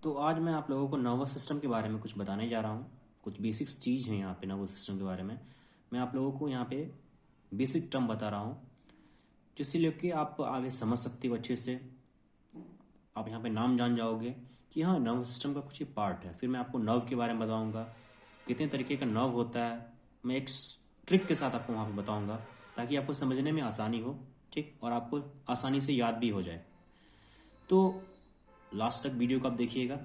तो आज मैं आप लोगों को नर्वस सिस्टम के बारे में कुछ बताने जा रहा हूँ। कुछ बेसिक्स चीज़ हैं यहाँ पे नर्वस सिस्टम के बारे में। मैं आप लोगों को यहाँ पे बेसिक टर्म बता रहा हूँ जिससे लेके आप आगे समझ सकते हो अच्छे से। आप यहाँ पे नाम जान जाओगे कि हाँ नर्वस सिस्टम का कुछ ही पार्ट है। फिर मैं आपको नर्व के बारे में बताऊँगा, कितने तरीके का नर्व होता है। मैं एक ट्रिक के साथ आपको वहाँ पे बताऊँगा ताकि आपको समझने में आसानी हो, ठीक, और आपको आसानी से याद भी हो जाए। तो लास्ट तक वीडियो को आप देखिएगा,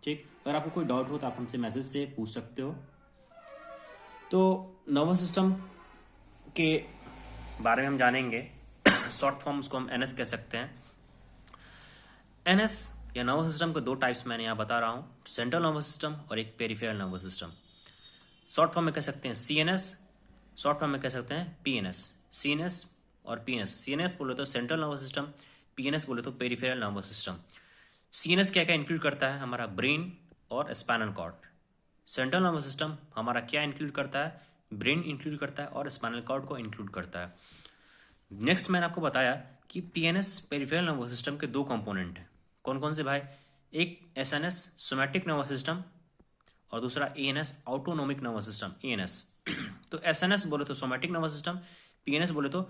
ठीक। अगर आपको कोई डाउट हो तो आप हमसे मैसेज से पूछ सकते हो। तो नर्वस सिस्टम के बारे में हम जानेंगे। शॉर्ट फॉर्म्स को हम एनएस कह सकते हैं। एनएस या नर्वस सिस्टम के दो टाइप्स मैंने यहाँ बता रहा हूँ, सेंट्रल नर्वस सिस्टम और एक peripheral nervous system. Short form में कह सकते हैं सीएनएस, शॉर्ट फॉर्म में कह सकते हैं पीएनएस। सीएनएस और पीएनएस, सीएनएस बोले तो सेंट्रल नर्वस सिस्टम, पीएनएस बोले तो पेरिफेरल नर्वस सिस्टम। सीएनएस क्या क्या इंक्लूड करता है? हमारा ब्रेन और spinal cord. Central nervous system हमारा क्या इंक्लूड करता है? ब्रेन इंक्लूड करता है और स्पाइनल कॉर्ड को इंक्लूड करता है। नेक्स्ट मैंने आपको बताया कि पीएनएस पेरिफेरल नर्वस सिस्टम के दो कंपोनेंट हैं। कौन कौन से भाई? एक एसएनएस सोमैटिक नर्वस सिस्टम और दूसरा ANS autonomic nervous system, ANS. तो एसएनएस बोले तो सोमैटिक नर्वस सिस्टम, पीएनएस बोले तो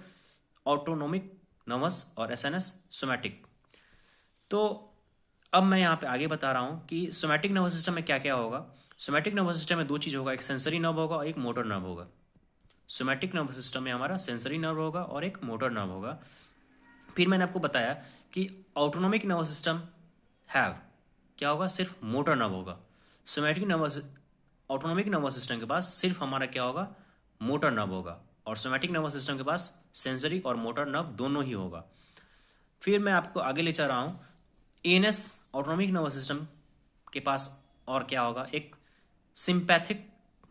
ऑटोनोमिक नर्वस और एसएनएस सोमैटिक। तो अब मैं यहाँ पे आगे बता रहा हूँ कि सोमैटिक नर्वस सिस्टम में क्या क्या होगा। सोमैटिक नर्वस सिस्टम में दो चीज़ होगा, एक सेंसरी नर्व होगा और एक मोटर नर्व होगा। सोमैटिक नर्वस सिस्टम में हमारा सेंसरी नर्व होगा और एक मोटर नर्व होगा। फिर मैंने आपको बताया कि ऑटोनोमिक नर्वस सिस्टम हैव क्या होगा? सिर्फ मोटर नर्व होगा। Somatic nervous autonomic nervous system के पास सिर्फ हमारा क्या होगा? मोटर नर्व होगा। और सोमैटिक नर्वस सिस्टम के पास सेंसरी और मोटर नर्व दोनों ही होगा। फिर मैं आपको आगे ले चल रहा हूँ, एएनएस ऑटोनोमिक नर्वस सिस्टम के पास और क्या होगा? एक सिंपैथिक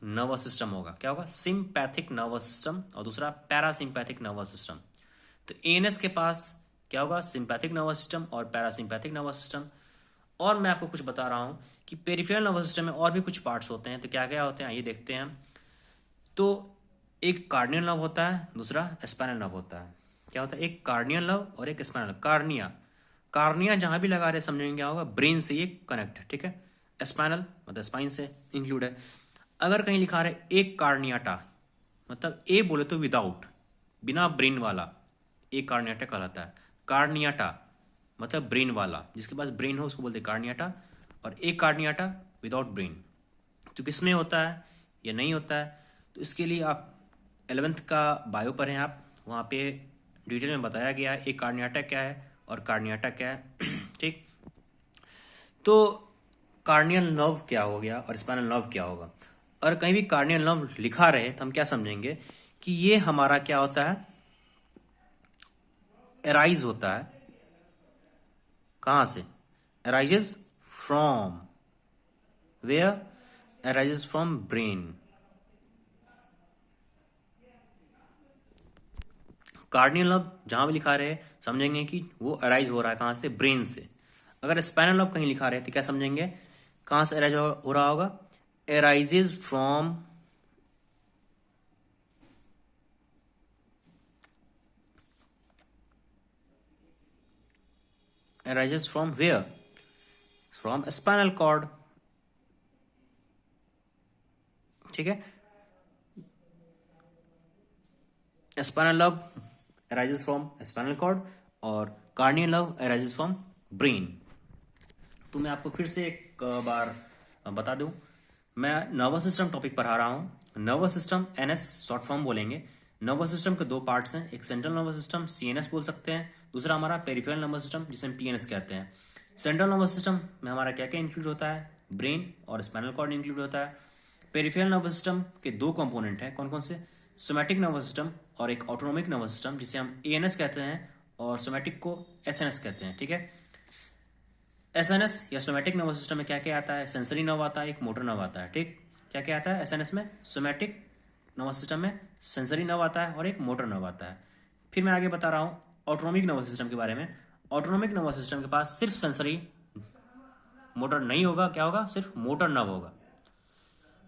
नर्वस सिस्टम होगा। क्या होगा? सिंपैथिक नर्वस सिस्टम और दूसरा पैरासिम्पैथिक नर्वस सिस्टम। तो एएनएस के पास क्या होगा? सिंपैथिक नर्वस सिस्टम और पैरासिम्पैथिक नर्वस सिस्टम। और मैं आपको कुछ बता रहा हूँ कि पेरिफेरल नर्वस सिस्टम में और भी कुछ पार्ट्स होते हैं। तो क्या क्या होते हैं आइए देखते हैं। तो एक कार्डियल नर्व होता है, दूसरा स्पाइनल नर्व होता है। क्या होता है? एक कार्डियल नर्व और एक स्पाइनल। कार्निया, कार्निया जहां भी लगा रहे समझेंगे क्या होगा? ब्रेन से ये कनेक्ट है, ठीक है। स्पाइनल मतलब स्पाइन से इंक्लूड है। अगर कहीं लिखा रहे एक कार्नियाटा, मतलब ए बोले तो विदाउट, बिना ब्रेन वाला, एक कार्नियाटा कहलाता है। कार्नियाटा मतलब ब्रेन वाला, जिसके पास ब्रेन हो उसको बोलते हैं कार्नियाटा। और एक कार्नियाटा विदाउट ब्रेन। तो किस में होता है या नहीं होता है? तो इसके लिए आप 11th का बायो पढ़ें, आप वहाँ पे डिटेल में बताया गया है एक कार्नियाटा क्या है और कार्नियाटा क्या है। ठीक। तो कार्नियल नर्व क्या हो गया और स्पाइनल नर्व क्या होगा? और कहीं भी कार्नियल नर्व लिखा रहे तो हम क्या समझेंगे कि ये हमारा क्या होता है? एराइज होता है। कहाँ से? Arises from where? Arises from brain. Cardial nerve जहां भी लिखा रहे समझेंगे कि वो अराइज हो रहा है कहां से? ब्रेन से। अगर स्पाइनल नर्व कहीं लिखा रहे तो क्या समझेंगे? कहां से अराइज हो रहा होगा? Arises from arises from where? From spinal cord, ठीक है। Spinal nerve arises from spinal cord और corneal nerve arises from brain। तो मैं आपको फिर से एक बार बता दूं, मैं नर्वस सिस्टम टॉपिक पढ़ा रहा हूं। Nervous system NS short form बोलेंगे। नर्वस सिस्टम के दो पार्ट्स हैं, एक सेंट्रल नर्वस सिस्टम सीएनएस बोल सकते हैं, दूसरा हमारा पेरिफेरल नर्वस सिस्टम जिसे हम टीएनएस कहते हैं। सेंट्रल नर्वस सिस्टम में हमारा क्या क्या इंक्लूड होता है? ब्रेन और स्पाइनल कॉर्ड इंक्लूड होता है। पेरिफेरल नर्वस सिस्टम के दो कंपोनेंट हैं, कौन कौन से? सोमैटिक नर्वस सिस्टम और एक ऑटोनोमिक नर्वस सिस्टम जिसे हम एएनएस कहते हैं और सोमैटिक को एसएनएस कहते हैं, ठीक है। एसएनएस या सोमैटिक नर्वस सिस्टम में क्या क्या आता है? सेंसरी नर्व आता है, एक मोटर नर्व आता है, ठीक। क्या क्या आता है एसएनएस में? सोमैटिक नर्वस सिस्टम में सेंसरी नर्व आता है और एक मोटर नर्व आता है। फिर मैं आगे बता रहा हूँ ऑटोनोमिक नर्वस सिस्टम के बारे में। ऑटोनोमिक नर्वस सिस्टम के पास सिर्फ सेंसरी मोटर नहीं होगा, क्या होगा? सिर्फ मोटर नर्व होगा।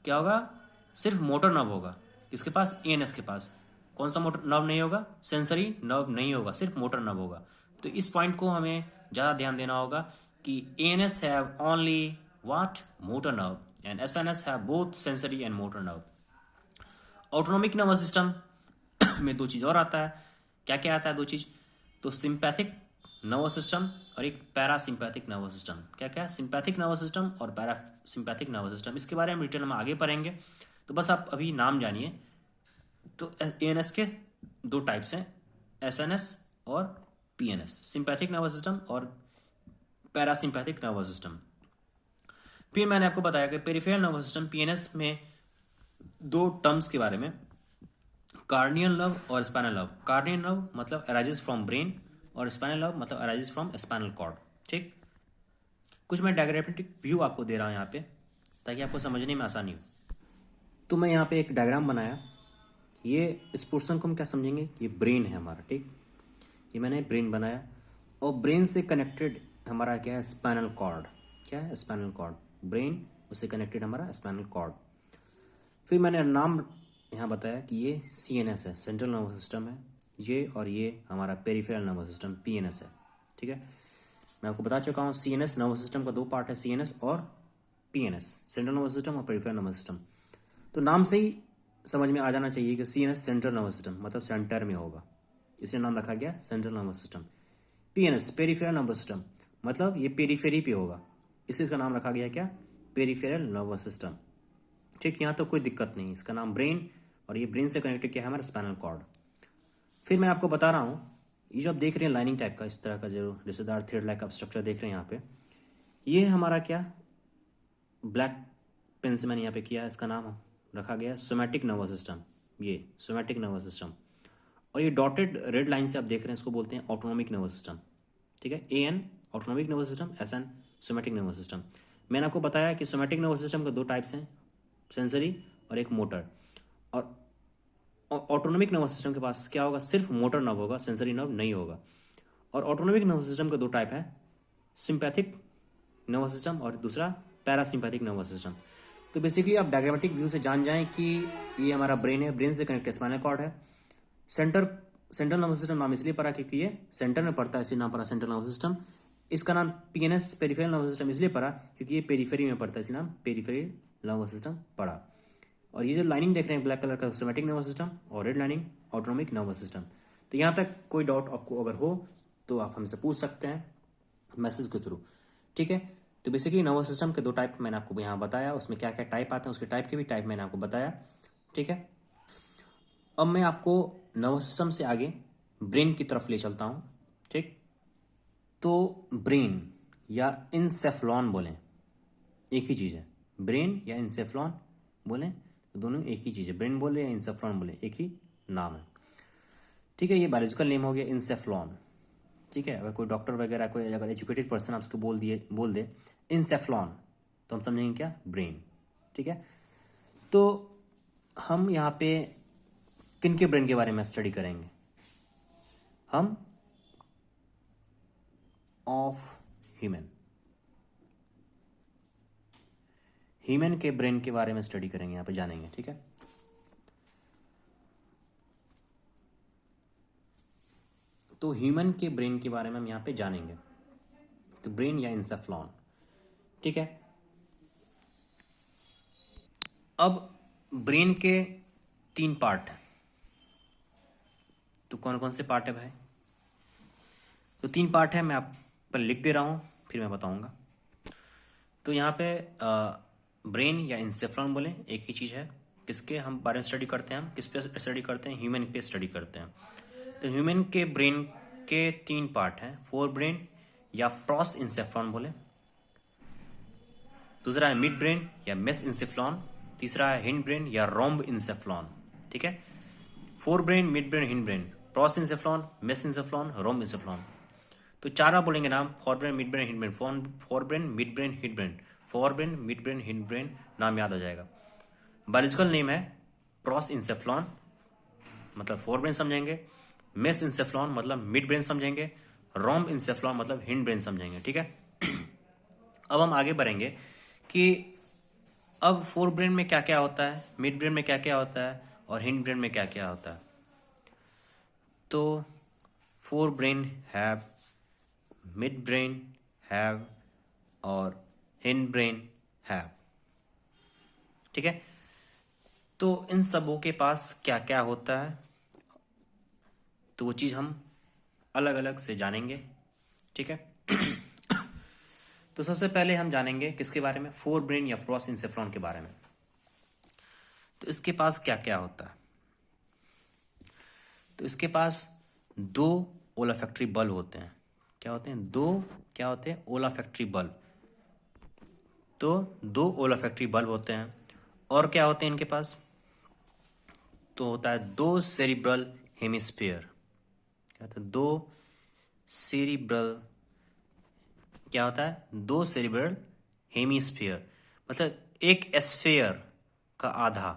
क्या होगा? सिर्फ मोटर नर्व होगा। इसके पास एएनएस के पास कौन सा मोटर नर्व नहीं होगा? सेंसरी नर्व नहीं होगा, सिर्फ मोटर नर्व होगा। तो इस पॉइंट को हमें ज़्यादा ध्यान देना होगा कि ANS have only what? Motor nerve, and SNS have both sensory and motor nerve. Autonomic nervous system में दो चीज और आता है। क्या क्या आता है? दो चीज। तो सिंपैथिक नर्वस सिस्टम और एक पैरासिम्पैथिक नर्वस सिस्टम। क्या क्या? सिंपैथिक नर्वस सिस्टम और पैरासिम्पैथिक नर्वस सिस्टम। इसके बारे में डिटेल में आगे पढ़ेंगे, तो बस आप अभी नाम जानिए। तो ANS के दो टाइप्स हैं, SNS और PNS, सिंपैथिक नर्वस सिस्टम और पैरासिम्पैथिक नर्वस सिस्टम। फिर मैंने आपको बताया कि पेरिफेरल नर्वस सिस्टम PNS में दो टर्म्स के बारे में, कार्नियल नर्व और स्पाइनल नर्व। कार्नियल नर्व मतलब अराइजेस फ्रॉम ब्रेन और स्पाइनल नर्व मतलब अराइजेस फ्रॉम स्पाइनल कॉर्ड। ठीक, कुछ मैं डायग्रामेटिक व्यू आपको दे रहा हूं यहाँ पे ताकि आपको समझने में आसानी हो। तो मैं यहाँ पे एक डायग्राम बनाया। ये इस पोर्शन को हम क्या समझेंगे? ये ब्रेन है हमारा। ठीक, ये मैंने ब्रेन बनाया और ब्रेन से कनेक्टेड हमारा क्या है? Spinal cord. क्या है? Spinal cord. ब्रेन उससे कनेक्टेड हमारा स्पाइनल कॉर्ड। फिर मैंने नाम यहाँ बताया कि ये CNS है, सेंट्रल नर्वस सिस्टम है ये, और ये हमारा पेरिफेरल नर्वस सिस्टम PNS है। ठीक है, मैं आपको बता चुका हूँ CNS नर्वस सिस्टम का दो पार्ट है, CNS और PNS, सेंट्रल नर्वस सिस्टम और पेरिफेरल नर्वस सिस्टम। तो नाम से ही समझ में आ जाना चाहिए कि CNS सेंट्रल नर्वस सिस्टम मतलब सेंटर में होगा, इसलिए नाम रखा गया central nervous system. PNS peripheral nervous system मतलब ये पेरीफेरी पे होगा, इसलिए इसका नाम रखा गया क्या? Peripheral nervous system. ठीक, यहाँ तो कोई दिक्कत नहीं, इसका नाम ब्रेन, और ये ब्रेन से कनेक्टेड क्या है? हमारा स्पाइनल कॉर्ड। फिर मैं आपको बता रहा हूँ, ये जो आप देख रहे हैं लाइनिंग टाइप का, इस तरह का जो रिश्तेदार थ्रेड लाइक आप स्ट्रक्चर देख रहे हैं यहाँ पे, ये हमारा क्या? ब्लैक पेन से मैंने यहाँ पे किया, इसका नाम रखा गया सोमैटिक नर्वस सिस्टम। ये सोमैटिक नर्वस सिस्टम, और ये डॉटेड रेड लाइन से आप देख रहे हैं, इसको बोलते हैं ऑटोनॉमिक नर्वस सिस्टम। ठीक है, AN autonomic nervous system, SN somatic nervous system. मैंने आपको बताया कि सोमैटिक नर्वस सिस्टम के दो टाइप्स हैं, सेंसरी और एक मोटर। और ऑटोनॉमिक नर्वस सिस्टम के पास क्या होगा? सिर्फ मोटर नर्व होगा, सेंसरी नर्व नहीं होगा। और ऑटोनॉमिक नर्वस सिस्टम के दो टाइप है, सिंपैथिक नर्वस सिस्टम और दूसरा पैरासिम्पैथिक नर्वस सिस्टम। तो बेसिकली आप डायग्रामेटिक व्यू से जान जाएं कि ये हमारा ब्रेन है, ब्रेन से कनेक्टेड स्पाइनल कॉर्ड है। सेंट्रल नर्वस सिस्टम नाम इसलिए पड़ा क्योंकि ये सेंटर में पड़ता है, इसलिए नाम पड़ा सेंट्रल नर्वस सिस्टम। इसका नाम PNS पेरिफेरल नर्वस सिस्टम इसलिए पड़ा क्योंकि ये पेरीफेरी में पड़ता है, इसलिए नाम पेरिफेरल नर्वस सिस्टम पड़ा। और ये जो लाइनिंग देख रहे हैं ब्लैक कलर का, सोमैटिक नर्वस सिस्टम, और red lining autonomic nervous system. तो यहाँ तक कोई डाउट आपको अगर हो तो आप हमसे पूछ सकते हैं मैसेज के थ्रू। ठीक है, तो बेसिकली नर्वस सिस्टम के दो टाइप मैंने आपको यहाँ बताया, उसमें क्या क्या टाइप आते हैं, उसके टाइप के भी टाइप मैंने आपको बताया। ठीक है, अब मैं आपको नर्वस सिस्टम से आगे ब्रेन की तरफ ले चलता हूँ। ठीक, तो ब्रेन या इंसेफ्लॉन बोलें, एक ही चीज़ है। ब्रेन या इंसेफ्लॉन बोलें तो दोनों एक ही चीज़ है, ब्रेन बोले या इंसेफ्लॉन बोले एक ही नाम है। ठीक है, ये बायोलॉजिकल नेम हो गया इंसेफ्लॉन। ठीक है, अगर कोई डॉक्टर वगैरह कोई अगर एजुकेटेड पर्सन आपको बोल दे इंसेफ्लॉन, तो हम समझेंगे क्या? ब्रेन। ठीक है, तो हम यहाँ पे किन के ब्रेन के बारे में स्टडी करेंगे? हम ऑफ ह्यूमन के ब्रेन के बारे में स्टडी करेंगे, यहाँ पे जानेंगे। ठीक है, तो ह्यूमन के ब्रेन के बारे में हम यहाँ पे जानेंगे, तो ब्रेन या इंसेफ्लॉन। ठीक है, अब ब्रेन के 3 पार्ट हैं, तो कौन कौन से पार्ट है भाई? तो 3 पार्ट है, मैं आप पर लिख दे रहा हूँ, फिर मैं बताऊंगा। तो यहाँ पे ब्रेन या इंसेफ्लॉन बोले एक ही चीज़ है। किसके हम बारे में स्टडी करते हैं? हम किस पे स्टडी करते हैं? ह्यूमन पे स्टडी करते हैं। तो ह्यूमन के ब्रेन के 3 पार्ट हैं, फोर ब्रेन या प्रॉस इंसेफ्लॉन बोले, दूसरा है मिड ब्रेन या मेस इंसेफ्लॉन, तीसरा है हिंड ब्रेन या रोम्ब इंसेफ्लॉन। ठीक है, forebrain, midbrain, hindbrain, prosencephalon, mesencephalon, rhombencephalon. तो 4 आप बोलेंगे नाम, forebrain, midbrain, hindbrain, forebrain, midbrain, hindbrain, forebrain, midbrain, hindbrain, नाम याद आ जाएगा। बायोलॉजिकल नेम है pros इंसेफ्लॉन, मतलब फोर ब्रेन समझेंगे, मेस इंसेफ्लॉन मतलब मिड ब्रेन समझेंगे, रोम्ब इंसेफ्लॉन मतलब हिंड ब्रेन समझेंगे। ठीक है, अब हम आगे बढ़ेंगे कि अब फोर ब्रेन में क्या क्या होता है, मिड ब्रेन में क्या क्या होता है, और हिंड ब्रेन में क्या क्या होता है। तो forebrain have, mid brain have और हिंड ब्रेन हैव। ठीक है, तो इन सबों के पास क्या क्या होता है तो वो चीज़ हम अलग अलग से जानेंगे। ठीक है, तो सबसे पहले हम जानेंगे किसके बारे में, फोर ब्रेन या प्रोसेंसेफ्लॉन के बारे में। तो इसके पास क्या क्या होता है, तो इसके पास दो ओलाफैक्टरी बल्ब होते हैं। क्या होते हैं, दो क्या होते हैं, ओलाफैक्टरी बल्ब। तो दो ओलाफैक्टरी बल्ब होते हैं। और क्या होते हैं इनके पास, तो होता है दो सेरिब्रल हेमिस्फीयर। क्या होता है, दो सेरिब्रल, क्या होता है, दो सेरिब्रल हेमिस्फीयर, मतलब एक स्फीयर का आधा,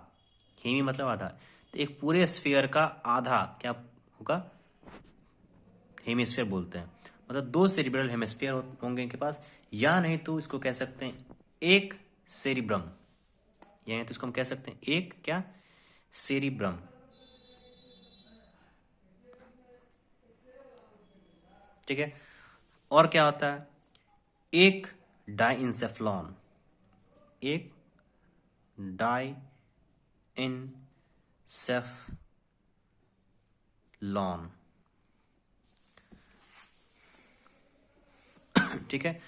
हेमी मतलब आधा, तो एक पूरे स्फीयर का आधा क्या होगा, हेमिस्फीयर बोलते हैं। मतलब दो सेरिब्रल हेमिस्फीयर होंगे इनके पास, या नहीं तो इसको कह सकते हैं एक सेरिब्रम, या नहीं तो इसको हम कह सकते हैं एक क्या, सेरिब्रम। ठीक है, और क्या होता है, एक डाइंसेफ्लॉन, एक डाइंसेफ्लॉन। ठीक है,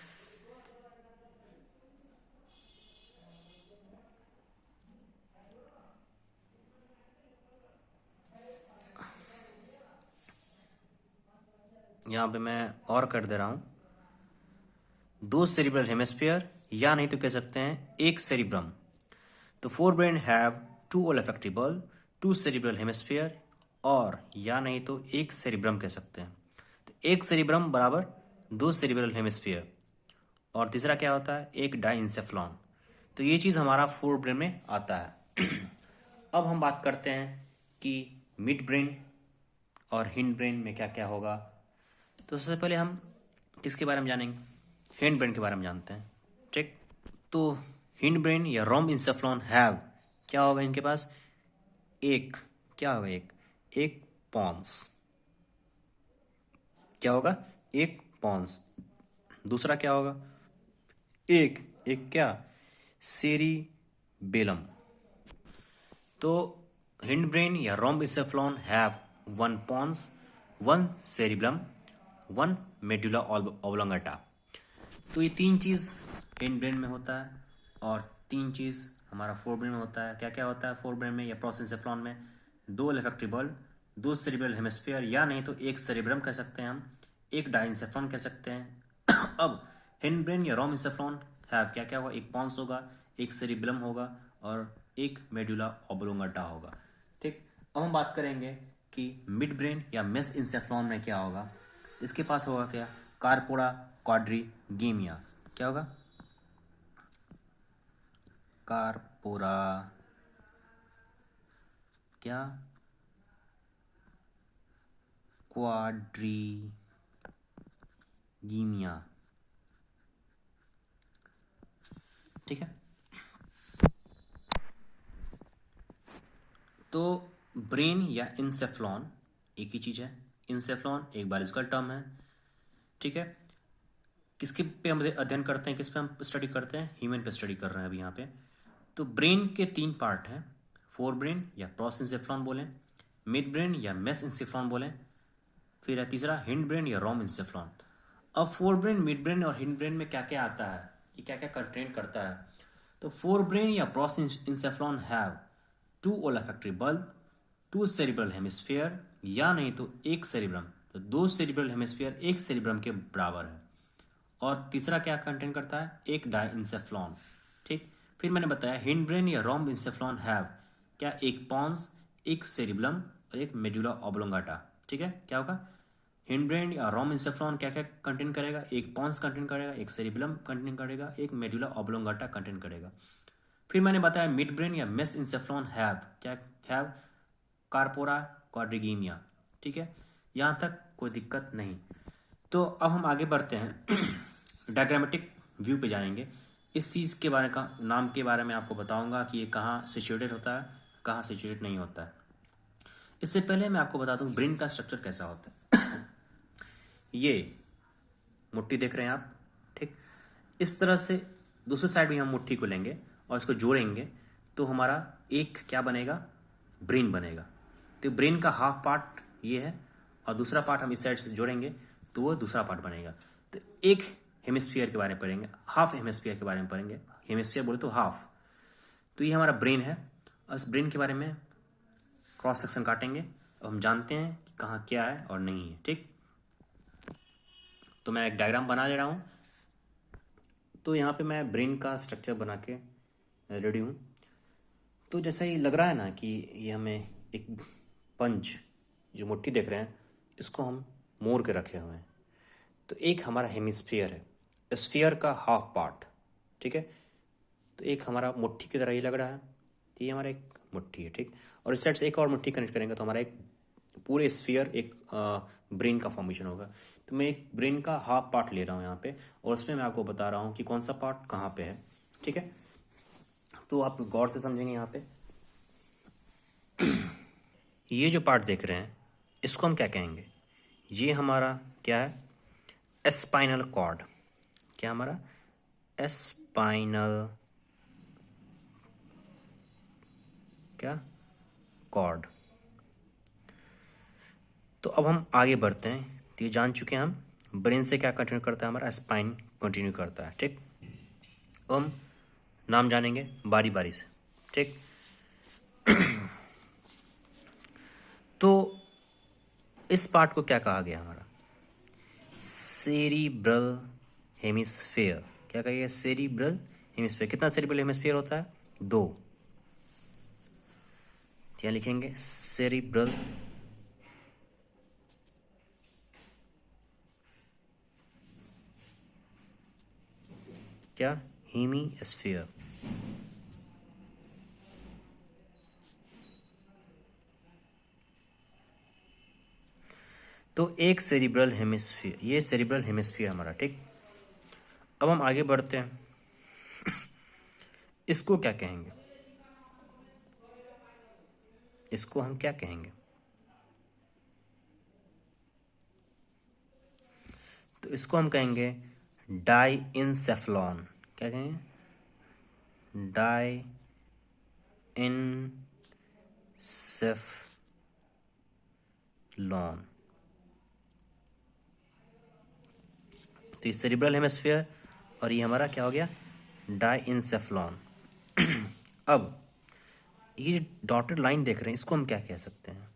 यहां पे मैं और कर दे रहा हूं, दो सेरिब्रल हेमिस्फीयर, या नहीं तो कह सकते हैं एक सेरिब्रम। तो forebrain have two olfactory bulb, two cerebral hemisphere, और या नहीं तो एक सेरिब्रम कह सकते हैं। तो एक सेरिब्रम बराबर दो सेरिब्रल हेमिस्फीयर, और तीसरा क्या होता है, एक डाइंसेफ्लॉन। तो ये चीज हमारा फोर ब्रेन में आता है। अब हम बात करते हैं कि मिड ब्रेन और हिंड ब्रेन में क्या क्या होगा। तो सबसे पहले हम किसके बारे में जानेंगे, हिंड ब्रेन के बारे में जानते हैं। ठीक, तो हिंड ब्रेन या रोम इंसेफ्लॉन हैव, क्या होगा इनके पास, एक क्या होगा, एक पॉन्स। क्या होगा, एक पॉन्स। दूसरा क्या होगा, एक एक क्या, सेरिबेलम। तो हिंड ब्रेन या rhombencephalon have one pons, one cerebellum, one medulla oblongata. तो ये तीन चीज हिंड ब्रेन में होता है, और तीन चीज हमारा फोर ब्रेन में होता है। क्या क्या होता है फोर ब्रेन में या प्रोसेंसेफ्लॉन में, दो ओल्फैक्टरी बल्ब, दो सेरिब्रल हेमिस्फीयर, या नहीं तो एक सेरिब्रम कह सकते हैं हम, एक डाइंसेफ्लॉन कह सकते हैं। अब हिंड ब्रेन या रोम इंसेफ्लॉन हैव क्या क्या होगा, एक पॉन्स होगा, एक सेरिब्रम होगा, और एक मेडुला ऑब्लोंगेटा होगा। ठीक, अब हम बात करेंगे कि मिड ब्रेन या मेस इंसेफ्लॉन में क्या होगा। इसके पास होगा क्या, कार्पोरा क्वाड्रिगेमिया। क्या होगा, कार्पोरा क्या, क्वाड्रिगीमिया। ठीक है, तो ब्रेन या इंसेफ्लॉन एक ही चीज है। इंसेफ्लॉन एक बायोलॉजिकल टर्म है। ठीक है, किसके पे हम अध्ययन करते हैं, किस पे हम स्टडी करते हैं, ह्यूमन पे स्टडी कर रहे हैं अभी यहाँ पे। तो ब्रेन के तीन पार्ट हैं, फोर ब्रेन या प्रोस इंसेफ्लॉन बोलें, मिड ब्रेन या मेस इंसेफ्लॉन बोलें, फिर है तीसरा हिंड ब्रेन या रोम इंसेफ्लॉन। अब फोर ब्रेन, मिड ब्रेन और हिंड ब्रेन में क्या क्या आता है, ये क्या क्या कंटेंट करता है। तो फोर ब्रेन या prosencephalon have two olfactory bulb, two cerebral hemisphere, या नहीं तो एक सेरिब्रम। तो दो सेरिब्रल हेमिस्फीयर एक सेरिब्रम के बराबर है। और तीसरा क्या कंटेंट करता है, एक डाइंसेफ्लॉन। ठीक, फिर मैंने बताया हिंड ब्रेन या रोम इंसेफ्लॉन हैव क्या, एक पॉन्स, एक सेरिब्लम, और एक मेडुला ऑब्लोंगाटा। ठीक है, क्या होगा, हिंड ब्रेन या रोम इंसेफ्लॉन क्या क्या कंटेंट करेगा, एक पॉन्स कंटेंट करेगा, एक सेरिब्लम कंटेंट करेगा, एक मेडुला ऑब्लोंगाटा कंटेंट करेगा। फिर मैंने बताया मिड ब्रेन या मेस इंसेफ्लॉन हैव क्या, हैव कार्पोरा क्वाड्रिगेमिया। ठीक है, यहां तक कोई दिक्कत नहीं। तो अब हम आगे बढ़ते हैं, डायग्रामेटिक व्यू पे जाएंगे। इस चीज़ के बारे का नाम के बारे में आपको बताऊंगा कि ये कहाँ सिचुएटेड होता है, कहाँ सिचुएटेड नहीं होता है। इससे पहले मैं आपको बता दूं ब्रेन का स्ट्रक्चर कैसा होता है। ये मुट्ठी देख रहे हैं आप, ठीक, इस तरह से दूसरी साइड भी हम मुट्ठी को लेंगे और इसको जोड़ेंगे तो हमारा एक क्या बनेगा, ब्रेन बनेगा। तो ब्रेन का हाफ पार्ट ये है और दूसरा पार्ट हम इस साइड से जोड़ेंगे तो वो दूसरा पार्ट बनेगा। तो एक हेमिस्फीयर के बारे में पढ़ेंगे, हाफ हेमिस्फीयर के बारे में पढ़ेंगे। हेमिस्फीयर बोले तो हाफ। तो ये हमारा ब्रेन है और इस ब्रेन के बारे में क्रॉस सेक्शन काटेंगे और हम जानते हैं कि कहाँ क्या है और नहीं है। ठीक, तो मैं एक डायग्राम बना ले रहा हूँ। तो यहाँ पे मैं ब्रेन का स्ट्रक्चर बना के रेडी हूँ। तो जैसा ही लग रहा है ना कि ये हमें एक पंच जो मुट्ठी देख रहे हैं इसको हम मोड़ के रखे हुए हैं। तो एक हमारा हेमिस्फीयर है, स्फीयर का हाफ पार्ट। ठीक है, तो एक हमारा मुट्ठी की तरह ही लग रहा है। तो ये हमारा एक मुट्ठी है। ठीक, और इस साइड से एक और मुट्ठी कनेक्ट करेंगे तो हमारा एक पूरे स्फीयर एक ब्रेन का फॉर्मेशन होगा। तो मैं एक ब्रेन का हाफ पार्ट ले रहा हूँ यहाँ पे और उसमें मैं आपको बता रहा हूँ कि कौन सा पार्ट कहाँ पे है। ठीक है, तो आप गौर से समझेंगे यहाँ पे। ये जो पार्ट देख रहे हैं इसको हम क्या कहेंगे, ये हमारा क्या है, स्पाइनल कॉर्ड। क्या हमारा स्पाइनल क्या कॉर्ड। तो अब हम आगे बढ़ते हैं। तो ये जान चुके हैं हम ब्रेन से क्या कंटिन्यू करता है, हमारा स्पाइन कंटिन्यू करता है। ठीक, अब हम नाम जानेंगे बारी बारी से। ठीक, तो इस पार्ट को क्या कहा गया, हमारा सेरिब्रल हेमिस्फेयर। क्या कहिए, सेरिब्रल हेमिस्फेयर। कितना सेरिब्रल हेमिस्फेयर होता है, 2। क्या लिखेंगे, सेरिब्रल क्या, हेमिस्फीयर। तो एक सेरिब्रल हेमिस्फीयर, ये सेरिब्रल हेमिस्फीयर हमारा। ठीक, अब हम आगे बढ़ते हैं। इसको क्या कहेंगे, इसको हम क्या कहेंगे, तो इसको हम कहेंगे डाइंसेफ्लॉन। क्या कहेंगे, डाइंसेफ्लॉन। तो ये सेरिब्रल हेमिस्फीयर और ये हमारा क्या हो गया, डाइंसेफ्लॉन। अब ये डॉटेड लाइन देख रहे हैं, इसको हम क्या कह सकते हैं,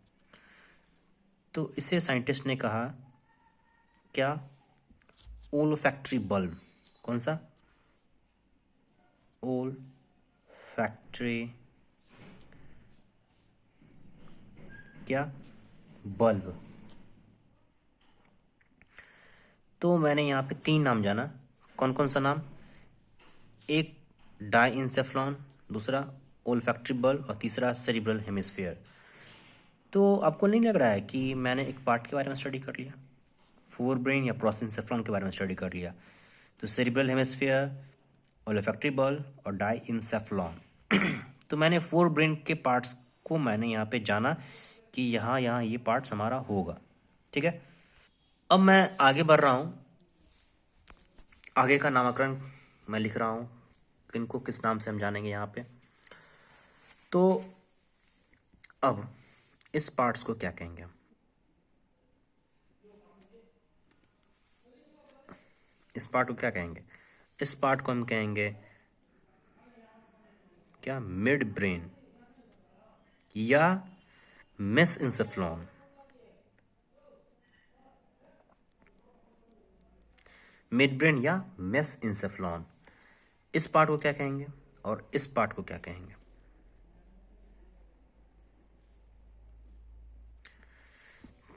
तो इसे साइंटिस्ट ने कहा क्या, ओल्फैक्टरी बल्ब। कौन सा, ओल्फैक्टरी क्या, बल्ब। तो मैंने यहाँ पे 3 नाम जाना। कौन कौन सा नाम, एक डाइंसेफ्लॉन, दूसरा ओल्फैक्टरी बल्ब और तीसरा सेरिब्रल हेमिस्फीयर। तो आपको नहीं लग रहा है कि मैंने एक पार्ट के बारे में स्टडी कर लिया, फोर ब्रेन या प्रोसेंसेफ्लॉन के बारे में स्टडी कर लिया। तो सेरिब्रल हेमिस्फीयर, ओल्फैक्टरी बल्ब और डाइंसेफ्लॉन। तो मैंने 4 ब्रेन के पार्ट्स को मैंने यहाँ पे जाना कि यहाँ यहाँ ये पार्ट्स हमारा होगा। ठीक है, अब मैं आगे बढ़ रहा हूँ। आगे का नामकरण मैं लिख रहा हूँ, किनको किस नाम से हम जानेंगे यहाँ पे। तो अब इस पार्ट्स को क्या कहेंगे हम, इस पार्ट को क्या कहेंगे, इस पार्ट को हम कहेंगे क्या, मिड ब्रेन या मेसेंसेफ्लॉन। मिड ब्रेन या मेसेंसेफ्लॉन, इस पार्ट को क्या कहेंगे और इस पार्ट को क्या कहेंगे।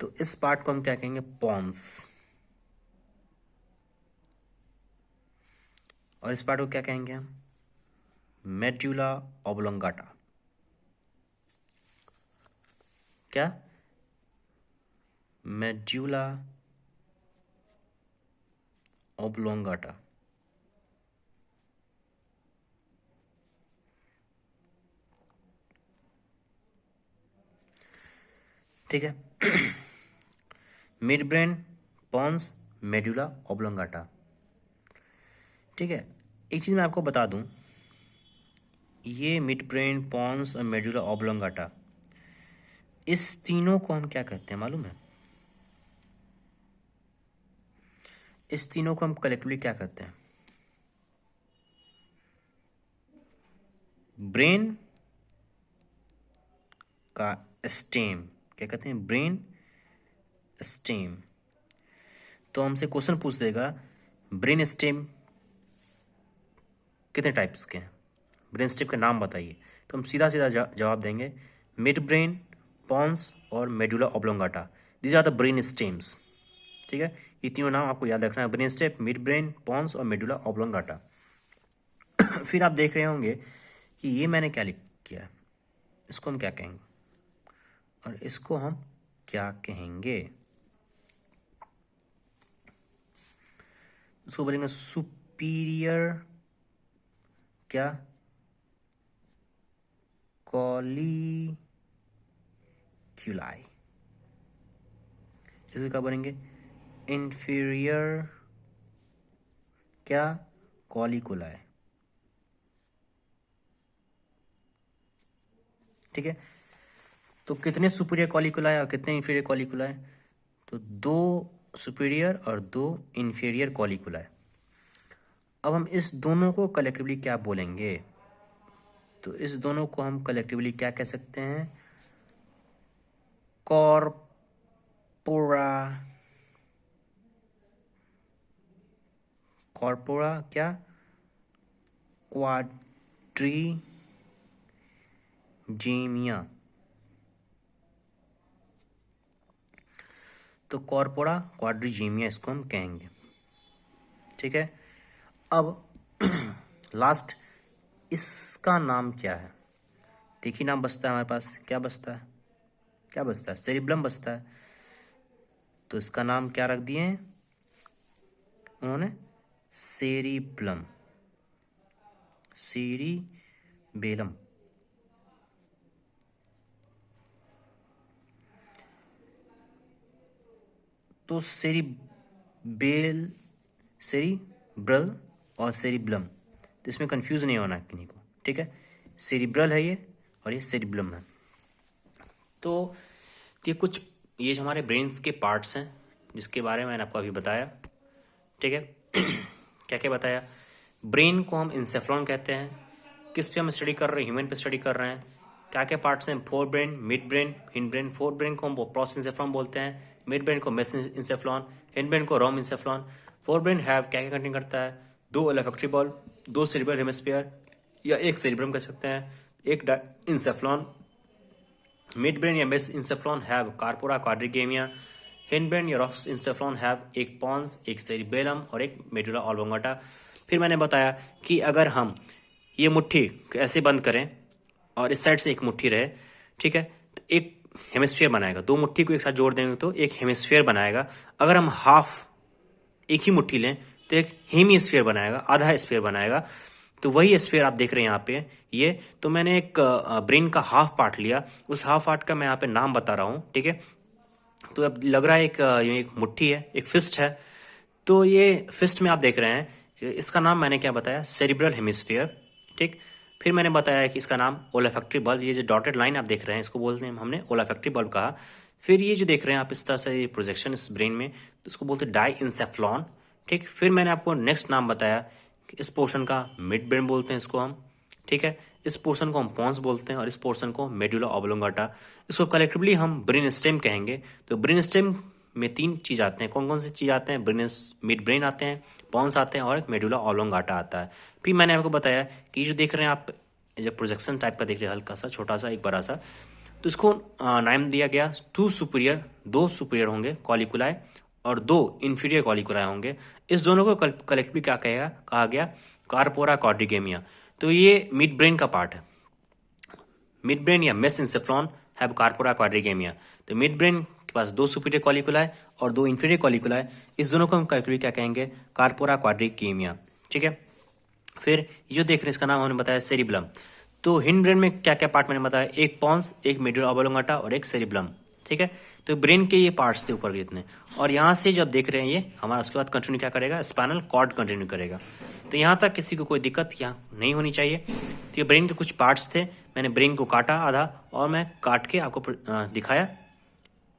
तो इस पार्ट को हम क्या कहेंगे, पॉन्स। और इस पार्ट को क्या कहेंगे हम, मेड्यूला ऑब्लोंगाटा। क्या, मेड्यूला ऑब्लोंगाटा। ठीक है, midbrain, Pond's, medulla oblongata. ठीक है, एक चीज़ मैं आपको बता दूं, ये मिड ब्रेन, पॉन्स और मेडुला ऑब्लोंगाटा, इस तीनों को हम क्या कहते हैं मालूम है? इस तीनों को हम कलेक्टिवली क्या कहते हैं? ब्रेन का स्टेम, क्या कहते हैं? Brain stem. तो हमसे क्वेश्चन पूछ देगा ब्रेन स्टेम कितने टाइप्स के हैं, ब्रेन स्टेम के नाम बताइए, तो हम सीधा सीधा जवाब देंगे मिड ब्रेन, पॉन्स और medulla oblongata, these are the brain stems. ठीक है, ये तीनों नाम आपको याद रखना है, brain stem, midbrain, pons और मेडुला ऑब्लोंगाटा। फिर आप देख रहे होंगे कि ये मैंने क्या लिख किया है, इसको हम क्या कहेंगे और इसको हम क्या कहेंगे? इसको बोलेंगे सुपीरियर क्या कॉलिक्यूलाई, इसको क्या बोलेंगे? इंफीरियर क्या कॉलिकुलाई। ठीक है, तो कितने सुपीरियर कॉलिकुलाई और कितने इंफीरियर कॉलिकुलाई? तो 2 सुपीरियर और 2 इंफीरियर कॉलिकुलाई। अब हम इस दोनों को कलेक्टिवली क्या बोलेंगे? तो इस दोनों को हम कलेक्टिवली क्या कह सकते हैं? कॉर्पोरा क्या क्वाड्रीजेमिया। तो कॉर्पोरा क्वाड्रीजेमिया इसको हम कहेंगे। ठीक है, अब लास्ट इसका नाम क्या है? ठीक ही नाम बचता है हमारे पास, क्या बचता है? क्या बचता है? सेरिब्लम बचता है। तो इसका नाम क्या रख दिए हैं उन्होंने? Cerebellum, cerebellum. तो सेरिब्रल और सेरिब्लम, तो इसमें कंफ्यूज नहीं होना किन्हीं को। ठीक है, सेरिब्रल है ये और ये सेरिब्लम है। तो ये कुछ ये जो हमारे ब्रेन्स के पार्ट्स हैं जिसके बारे में मैंने आपको अभी बताया। ठीक है, क्या क्या बताया? ब्रेन को हम इंसेफ्लॉन कहते हैं। किस पे हम स्टडी कर रहे हैं? ह्यूमन पे स्टडी कर रहे हैं। क्या क्या पार्ट्स हैं? Forebrain, midbrain, hindbrain. Fore brain को हम प्रोस इंसेफ्लॉन बोलते हैं, मिड ब्रेन को मेस इंसेफ्लॉन, हिंड ब्रेन को रोम इंसेफ्लॉन। फोर ब्रेन हैव क्या क्या कंटेन करता है? 2 ओलेफैक्टरी बॉल, 2 सेरिब्रल हेमिस्फीयर या 1 सेरिब्रम कह सकते हैं, 1 इंसेफ्लॉन। मिड ब्रेन या mesencephalon have corpora quadrigemina. Hindbrain या rhombencephalon have 1 pons, 1 cerebellum और 1 मेडुला ऑब्लोंगाटा। फिर मैंने बताया कि अगर हम ये मुट्ठी ऐसे बंद करें और इस साइड से एक मुट्ठी रहे, ठीक है, तो एक हेमिस्फीयर बनाएगा। 2 मुट्ठी को एक साथ जोड़ देंगे तो एक हेमिस्फीयर बनाएगा। अगर हम हाफ एक ही मुट्ठी लें तो एक हेमीस्फीयर बनाएगा, आधा स्फीयर बनाएगा। तो वही स्फीयर आप देख रहे हैं यहाँ पे ये। तो मैंने एक ब्रेन का हाफ पार्ट लिया, उस हाफ पार्ट का मैं यहाँ पे नाम बता रहा हूँ। ठीक है, तो अब लग रहा है एक मुट्ठी है, एक फिस्ट है। तो ये फिस्ट में आप देख रहे हैं, इसका नाम मैंने क्या बताया? Cerebral hemisphere. ठीक, फिर मैंने बताया कि इसका नाम ओलाफैक्टरी बल्ब, ये जो डॉटेड लाइन आप देख रहे हैं इसको बोलते हैं हमने ओलाफैक्टरी बल्ब कहा। फिर ये जो देख रहे हैं आप इस तरह से प्रोजेक्शन इस ब्रेन में, तो इसको बोलते हैं डाई इंसेफ्लॉन। ठीक, फिर मैंने आपको नेक्स्ट नाम बताया कि इस पोर्शन का मिड ब्रेन बोलते हैं इसको हम। ठीक है, इस पोर्शन को हम पॉन्स बोलते हैं और इस पोर्शन को मेडुला ऑब्लोंगाटा। इसको कलेक्टिवली हम ब्रेन स्टेम कहेंगे। तो ब्रेन स्टेम में 3 चीज आते हैं। कौन कौन सी चीज आते हैं? ब्रेन, मिड ब्रेन आते हैं, पॉन्स आते हैं और एक मेडुला ऑब्लोंगाटा आता है। फिर मैंने आपको बताया कि जो देख रहे हैं आप, जब प्रोजेक्शन टाइप का देख रहे हैं, हल्का सा, छोटा सा, एक बड़ा सा, तो इसको नाम दिया गया 2 सुपीरियर, 2 सुपीरियर होंगे कॉलिकुलाई और 2 इंफीरियर कॉलिकुलाई होंगे। इस दोनों को कलेक्टिवली क्या कहा गया? कार्पोरा क्वाड्रिगेमिया। तो ये मिड ब्रेन का पार्ट है। मिड ब्रेन या मेस इंसेफ्लॉन हैव कार्पोरा क्वाड्रिगेमिया। तो मिड ब्रेन के पास 2 सुपीरियर कॉलिकुलाई और 2 इंफीरियर कॉलिकुलाई, इस दोनों को हम कलेक्टिवली क्या कहेंगे? कार्पोरा क्वाड्रिगेमिया। ठीक है, फिर ये जो देख रहे हैं इसका नाम हमने बताया सेरिब्लम। तो हिंड ब्रेन में क्या क्या पार्ट मैंने बताया? 1 पॉन्स, 1 मेडुला ऑब्लोंगाटा और 1 सेरिब्लम। ठीक है, तो ब्रेन के ये पार्ट्स थे ऊपर के जितने, और यहाँ से जब देख रहे हैं ये हमारा, उसके बाद कंटिन्यू क्या करेगा, स्पाइनल कॉर्ड कंटिन्यू करेगा। तो यहाँ तक किसी को कोई दिक्कत यहाँ नहीं होनी चाहिए। तो ये ब्रेन के कुछ पार्ट्स थे, मैंने ब्रेन को काटा आधा और मैं काट के आपको दिखाया।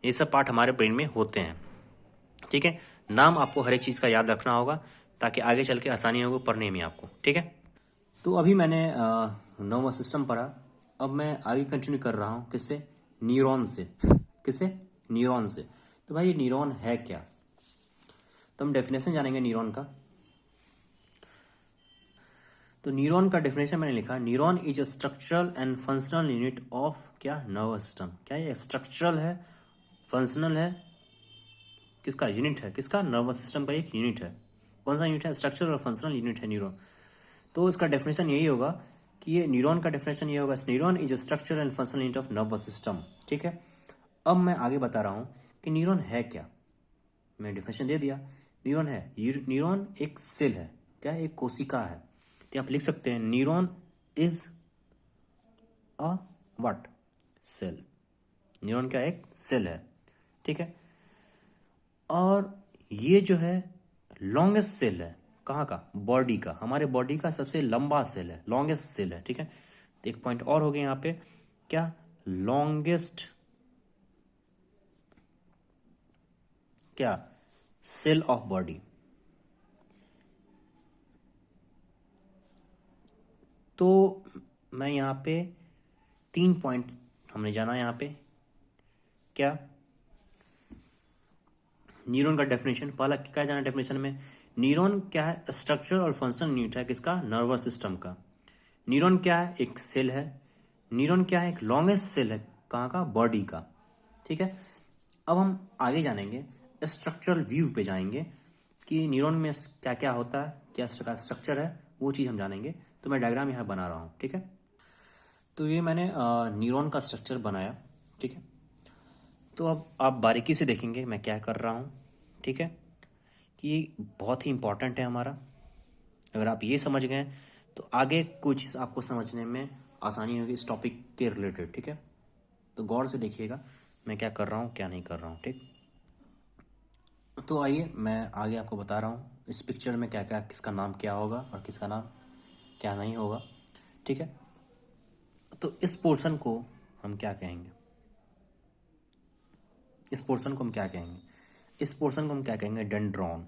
ये सब पार्ट हमारे ब्रेन में होते हैं, ठीक है। नाम आपको हर एक चीज़ का याद रखना होगा ताकि आगे चल के आसानी होगी पढ़ने में आपको, ठीक है। तो अभी मैंने नर्वस सिस्टम पढ़ा, अब मैं आगे कंटिन्यू कर रहा हूँ किससे, न्यूरॉन से। किससे, न्यूरॉन से। तो भाई ये न्यूरॉन है क्या, तो हम डेफिनेशन जानेंगे न्यूरॉन का। तो न्यूरॉन का डेफिनेशन मैंने लिखा, neuron is a structural and functional unit of क्या, नर्वस सिस्टम। क्या ये स्ट्रक्चरल है, फंक्शनल है, किसका यूनिट है, किसका, नर्वस सिस्टम का एक यूनिट है। कौन सा यूनिट है, स्ट्रक्चरल और फंक्शनल यूनिट है न्यूरॉन। तो इसका डेफिनेशन यही होगा कि ये न्यूरॉन का डेफिनेशन ये होगा, neuron is a structural and functional unit of nervous system, ठीक है। अब मैं आगे बता रहा हूँ कि न्यूरॉन है क्या। मैंने डेफिनेशन दे दिया, न्यूरॉन है, न्यूरॉन एक सेल है, क्या, एक कोशिका है। तो आप लिख सकते हैं neuron is a what, cell. Neuron क्या, एक सेल है, ठीक है। और ये जो है लॉन्गेस्ट सेल है, कहाँ का, बॉडी का, हमारे बॉडी का सबसे लंबा सेल है, लॉन्गेस्ट सेल है, ठीक है। तो एक पॉइंट और हो गया यहाँ पे, क्या, लॉन्गेस्ट क्या, सेल ऑफ बॉडी। तो मैं यहाँ पे 3 पॉइंट हमने जाना यहाँ पे, क्या, न्यूरॉन का डेफिनेशन। पहला क्या जाना डेफिनेशन में, न्यूरॉन क्या है, स्ट्रक्चर और फंक्शन यूनिट है किसका, नर्वस सिस्टम का। न्यूरॉन क्या है, एक सेल है। न्यूरॉन क्या है, एक लॉन्गेस्ट सेल है, कहाँ का, बॉडी का, ठीक है। अब हम आगे जानेंगे, स्ट्रक्चरल व्यू पे जाएंगे कि न्यूरॉन में क्या क्या होता है, क्या स्ट्रक्चर है, वो चीज़ हम जानेंगे। तो मैं डायग्राम यहाँ बना रहा हूँ, ठीक है। तो ये मैंने न्यूरॉन का स्ट्रक्चर बनाया, ठीक है। तो अब आप बारीकी से देखेंगे मैं क्या कर रहा हूँ, ठीक है, कि बहुत ही इंपॉर्टेंट है हमारा। अगर आप ये समझ गए तो आगे कुछ आपको समझने में आसानी होगी इस टॉपिक के रिलेटेड, ठीक है। तो गौर से देखिएगा मैं क्या कर रहा हूँ, क्या नहीं कर रहा हूँ, ठीक। तो आइए मैं आगे आपको बता रहा हूँ इस पिक्चर में क्या क्या, किसका नाम क्या होगा और किसका नाम क्या नहीं होगा, ठीक है। तो इस पोर्शन को हम क्या कहेंगे, इस पोर्शन को हम क्या कहेंगे, इस पोर्शन को हम क्या कहेंगे, डेंड्रॉन।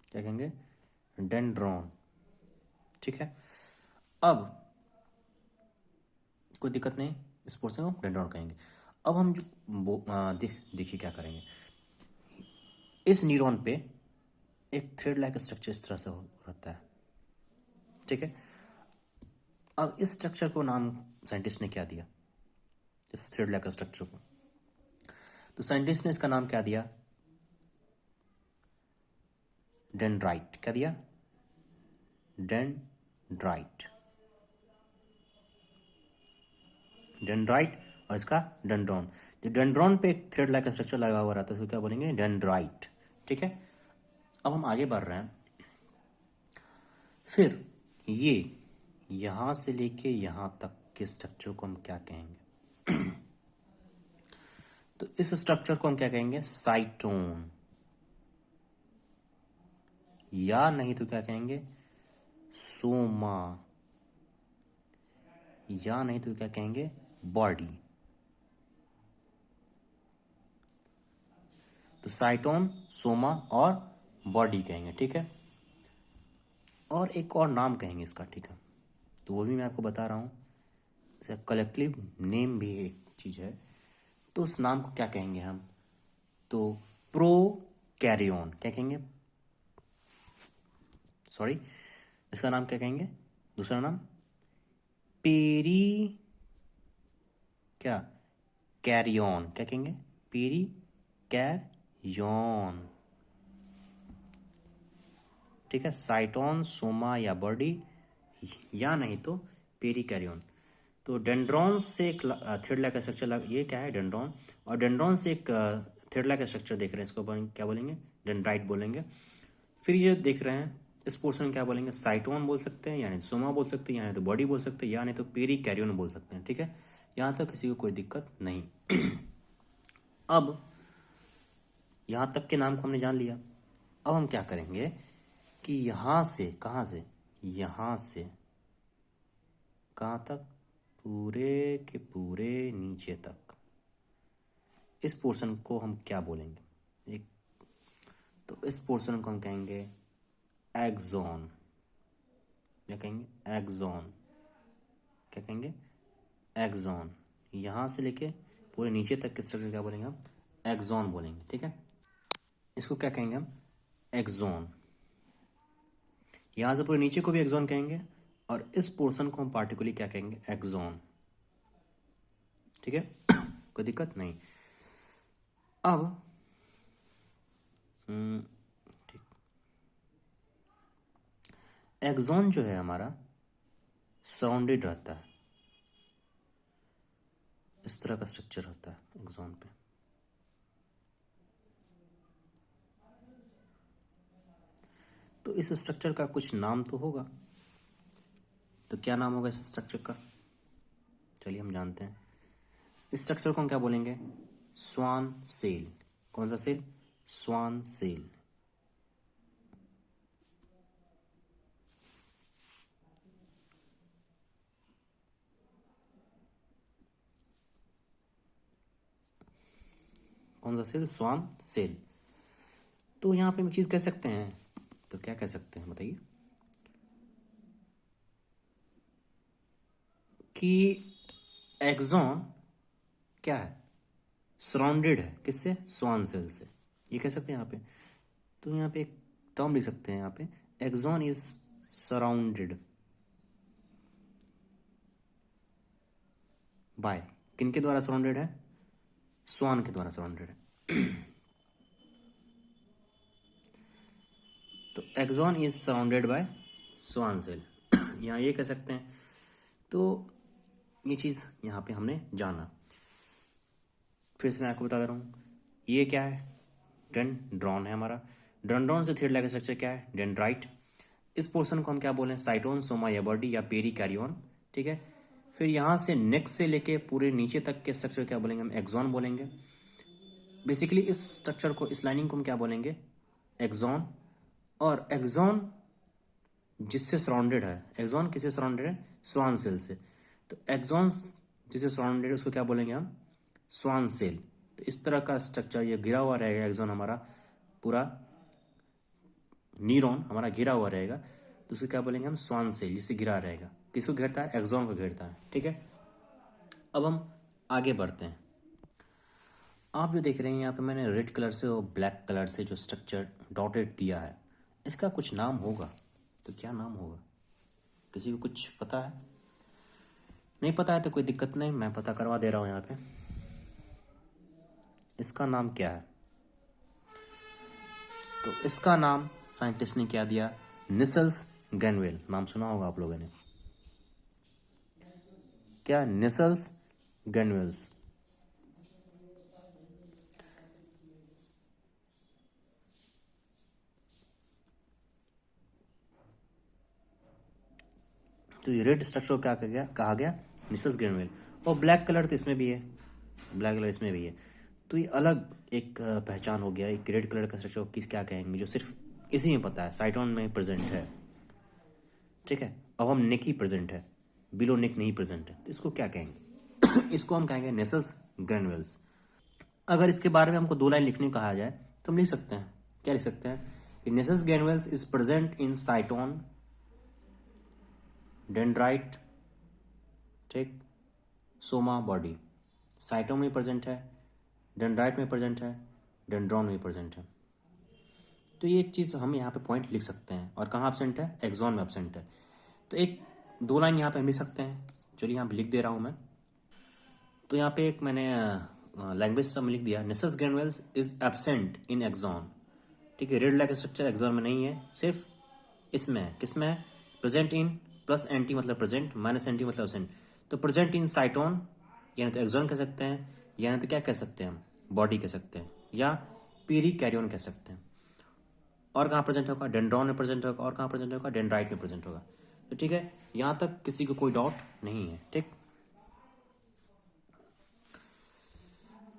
क्या कहेंगे, डेंड्रॉन, ठीक है। अब कोई दिक्कत नहीं, इस पोर्शन को डेंड्रॉन कहेंगे। अब हम जो देखिए क्या करेंगे, इस न्यूरॉन पे एक थ्रेड लाइक स्ट्रक्चर इस तरह से रहता है, ठीक है। अब इस स्ट्रक्चर को नाम साइंटिस्ट ने क्या दिया, इस थ्रेड लाइक स्ट्रक्चर को, तो साइंटिस्ट ने इसका नाम क्या दिया, डेंड्राइट। क्या दिया, डेंड्राइट। डेंड्राइट और इसका डेंड्रॉन। जो डेंड्रॉन पे एक थ्रेड लाइक स्ट्रक्चर लगा हुआ रहता है उसको क्या बोलेंगे, डेंड्राइट, ठीक है। अब हम आगे बढ़ रहे हैं, फिर ये यहां से लेके यहां तक के स्ट्रक्चर को हम क्या कहेंगे तो इस स्ट्रक्चर को हम क्या कहेंगे, साइटोन, या नहीं तो क्या कहेंगे, सोमा, या नहीं तो क्या कहेंगे, बॉडी। तो साइटोन, सोमा और बॉडी कहेंगे, ठीक है। और एक और नाम कहेंगे इसका, ठीक है, तो वो भी मैं आपको बता रहा हूँ। कलेक्टिव नेम भी एक चीज़ है, तो उस नाम को क्या कहेंगे हम, तो प्रोकैरियोन। क्या कहेंगे, सॉरी, इसका नाम क्या कहेंगे, दूसरा नाम पेरी, क्या, कैरियन। क्या कहेंगे, पेरी कैरियन, ठीक है। साइटोन, सोमा या बॉडी, या नहीं तो पेरी कैरियन। तो डेंड्रॉन से एक थ्रेड लाइक स्ट्रक्चर, ये क्या है, डेंड्रॉन, और डेंड्रॉन से एक थ्रेड लाइक स्ट्रक्चर देख रहे हैं, इसको क्या बोलेंगे, डेंड्राइट बोलेंगे। फिर ये देख रहे हैं इस पोर्शन में क्या बोलेंगे, साइटोन बोल सकते हैं, यानी सोमा बोल सकते हैं, यानी तो बॉडी बोल सकते हैं, या नहीं तो पेरी कैरियन बोल सकते हैं, ठीक है। यहाँ तक किसी को कोई दिक्कत नहीं। अब यहाँ तक के नाम को हमने जान लिया। अब हम क्या करेंगे कि यहाँ से कहाँ से, यहाँ से कहाँ तक, पूरे के पूरे नीचे तक, इस पोर्शन को हम क्या बोलेंगे? एक तो इस पोर्शन को हम कहेंगे एक्सॉन। क्या कहेंगे? एक्सॉन। क्या कहेंगे? एक्सॉन। यहाँ से लेके पूरे नीचे तक के स्ट्रक्चर क्या बोलेंगे हम? एक्सॉन बोलेंगे। ठीक है, इसको क्या कहेंगे हम? एक्सॉन। यहाँ से पूरे नीचे को भी एक्सॉन कहेंगे और इस पोर्शन को हम पार्टिकुलरली क्या कहेंगे? एक्सॉन। ठीक है, कोई दिक्कत नहीं। अब ठीक, एक्सॉन जो है हमारा सराउंडेड रहता है, इस तरह का स्ट्रक्चर होता है एक्सॉन पे। तो इस स्ट्रक्चर का कुछ नाम तो होगा, तो क्या नाम होगा इस स्ट्रक्चर का? चलिए हम जानते हैं। इस स्ट्रक्चर को हम क्या बोलेंगे? Schwann cell. कौन सा सेल? स्वान सेल। कौन सा सेल? स्वान सेल। तो यहाँ पे हम एक चीज कह सकते हैं, तो क्या कह सकते हैं बताइए? कि एक्सॉन क्या है? सराउंडेड है। किससे? स्वान सेल से। ये कह सकते हैं यहाँ पे। तो यहाँ पे एक टर्म लिख सकते हैं यहाँ पे, एक्सॉन इज सराउंडेड बाय, किनके द्वारा सराउंडेड है? स्वान के द्वारा सराउंडेड है। तो axon is surrounded by Schwann cell. यहाँ ये कह सकते हैं। तो ये चीज़ यहाँ पे हमने जाना। फिर से मैं आपको बता दे रहा हूँ, ये क्या है? डेंड्रॉन है हमारा। डेंड्रॉन से थ्रेड लाइक स्ट्रक्चर क्या है? डेंड्राइट। इस पोर्शन को हम क्या बोलें? साइटोन, सोमा या बॉडी या पेरी कैरियोन। ठीक है, फिर यहाँ से नेक से लेके पूरे नीचे तक के स्ट्रक्चर क्या बोलेंगे? हम एक्सॉन बोलेंगे। बेसिकली इस स्ट्रक्चर को, इस लाइनिंग को हम क्या बोलेंगे? एक्सॉन। और एक्सॉन जिससे सराउंडेड है, एक्सॉन किससे सराउंडेड है? स्वान सेल से। तो एक्सॉन जिससे सराउंडेड है उसको क्या बोलेंगे हम? Schwann cell. तो इस तरह का स्ट्रक्चर ये घिरा हुआ रहेगा एक्सॉन हमारा, पूरा न्यूरॉन हमारा घिरा हुआ रहेगा, तो उसको क्या बोलेंगे हम? स्वान सेल, जिससे घिरा रहेगा। किसको घेरता है? एक्सॉन को घेरता है। ठीक है, अब हम आगे बढ़ते हैं। आप जो देख रहे हैं यहाँ पे मैंने रेड कलर से और ब्लैक कलर से जो स्ट्रक्चर डॉटेड दिया है, इसका कुछ नाम होगा। तो क्या नाम होगा? किसी को कुछ पता है? नहीं पता है तो कोई दिक्कत नहीं, मैं पता करवा दे रहा हूँ यहाँ पे। इसका नाम क्या है? तो इसका नाम साइंटिस्ट ने क्या दिया? Nissl's granule. नाम सुना होगा आप लोगों ने। क्या? Nissl's granules. तो ये रेड स्ट्रक्चर को क्या कहा गया? Nissl's granule. और ब्लैक कलर तो इसमें भी है, ब्लैक कलर इसमें भी है। तो ये अलग एक पहचान हो गया। एक रेड कलर का स्ट्रक्चर किस क्या कहेंगे, जो सिर्फ इसी में पता है, साइटोन में प्रेजेंट है। ठीक है, अब हम नेक ही प्रेजेंट है, बिलो नेक नहीं प्रेजेंट है, तो इसको क्या कहेंगे? इसको हम कहेंगे नेसल्स ग्रेनुल्स। अगर इसके बारे में हमको दो लाइन लिखने को कहा जाए तो हम लिख सकते हैं, क्या लिख सकते हैं? कि Nissl's granules is present in cyton, dendrite, ठीक, सोमा बॉडी। साइटोन में प्रेजेंट है, डेंड्राइट में प्रेजेंट है, डेंड्रॉन में प्रेजेंट है। तो ये एक चीज़ हम यहाँ पे पॉइंट लिख सकते हैं। और कहाँ एब्सेंट है? एक्सॉन में एब्सेंट है। तो एक दो लाइन यहाँ पे हम लिख सकते हैं। चलिए यहाँ पे लिख दे रहा हूँ मैं। तो यहाँ पे एक मैंने लैंग्वेज सब में लिख दिया, Nissl's granules is absent in axon. ठीक है, रेड लाइक स्ट्रक्चर एक्सॉन में नहीं है, सिर्फ इसमें है। किसमें है? प्रेजेंट इन, प्लस एंटी मतलब प्रेजेंट, माइनस एंटी मतलब एब्सेंट। तो प्रेजेंट इन साइटोन, यानी तो एक्सॉन कह सकते हैं, यानी तो क्या कह सकते हैं हम? बॉडी कह सकते हैं, या पीरी कैरियोन कह सकते हैं। और कहाँ प्रेजेंट होगा? डेंड्रॉन में प्रेजेंट होगा। और कहाँ प्रेजेंट होगा? डेंड्राइट में प्रेजेंट होगा। तो ठीक है, यहाँ तक किसी को कोई डाउट नहीं है। ठीक,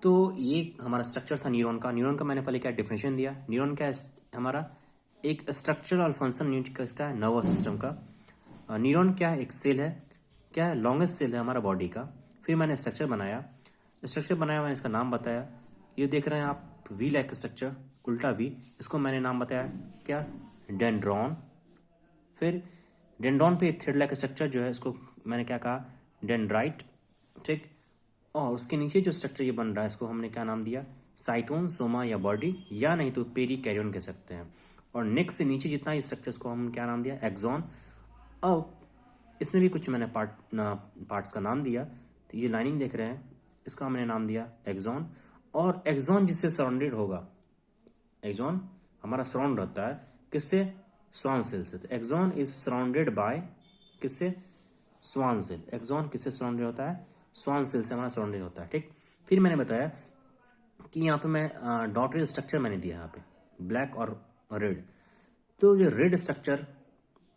तो ये हमारा स्ट्रक्चर था न्यूरॉन का। न्यूरॉन का मैंने पहले क्या डेफिनेशन दिया। न्यूरॉन क्या है हमारा एक स्ट्रक्चरल फंक्शन यूज किसका है, नर्वस सिस्टम का। न्यूरॉन क्या है, एक सेल है, क्या है, लॉन्गेस्ट सेल है हमारा बॉडी का। फिर मैंने स्ट्रक्चर बनाया, मैंने इसका नाम बताया। ये देख रहे हैं आप वी लाइक स्ट्रक्चर, उल्टा वी, इसको मैंने नाम बताया क्या, डेंड्रॉन। फिर डेंड्रॉन पे थ्रेड लाइक स्ट्रक्चर जो है इसको मैंने क्या कहा, डेंड्राइट, ठीक। और उसके नीचे जो स्ट्रक्चर ये बन रहा है इसको हमने क्या नाम दिया, साइटोन, सोमा या बॉडी, या नहीं तो पेरी कैरियन कह सकते हैं। और नेक्स्ट से नीचे जितना इस स्ट्रक्चर्स को हम क्या नाम दिया, एक्सॉन। अब इसमें भी कुछ मैंने पार्ट्स का नाम दिया। तो ये लाइनिंग देख रहे हैं, इसका हमने नाम दिया एक्सॉन। और एक्सॉन जिससे सराउंडेड होगा, एक्सॉन हमारा सराउंड रहता है किससे, स्वान सेल से। तो एक्सॉन इज सराउंडेड बाय किससे, स्वान सेल। एक्सॉन किससे सराउंडेड होता है, स्वान सेल से हमारा सराउंडेड होता है, ठीक। फिर मैंने बताया कि यहाँ पे मैं डॉटेड स्ट्रक्चर मैंने दिया यहाँ पे, ब्लैक और रेड। तो जो रेड स्ट्रक्चर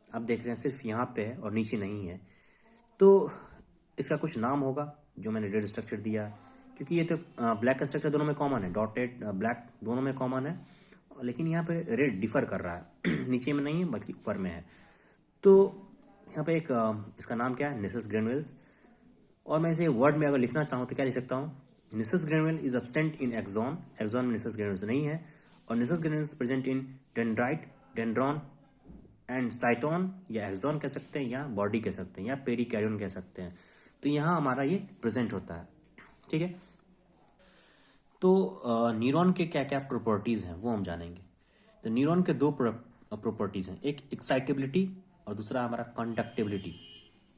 आप देख रहे हैं सिर्फ यहाँ पे है और नीचे नहीं है, तो इसका कुछ नाम होगा जो मैंने रेड स्ट्रक्चर दिया। क्योंकि ये तो ब्लैक स्ट्रक्चर दोनों में कॉमन है, डॉटेड ब्लैक दोनों में कॉमन है, लेकिन यहाँ पे रेड डिफर कर रहा है नीचे में नहीं है बल्कि ऊपर में है। तो यहाँ पे एक इसका नाम क्या है, निसस ग्रेनुल्स। और मैं इसे वर्ड में अगर लिखना चाहूँ तो क्या लिख सकता हूँ, Nissl granule is absent in axon, axon में निसस ग्रेनुल्स नहीं है। और Nissl granules present in dendrite, dendron and cyton, या एक्सॉन कह सकते हैं, या बॉडी कह सकते हैं, या पेरिकैरियन कह सकते हैं। तो यहाँ हमारा ये प्रेजेंट होता है, ठीक है। तो न्यूरॉन के क्या क्या प्रॉपर्टीज़ हैं वो हम जानेंगे। तो न्यूरॉन के दो प्रॉपर्टीज़ हैं, एक एक्साइटेबिलिटी और दूसरा हमारा कंडक्टिबिलिटी,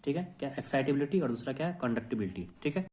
ठीक है। क्या एक्साइटेबिलिटी और दूसरा क्या है, कंडक्टिबिलिटी, ठीक है।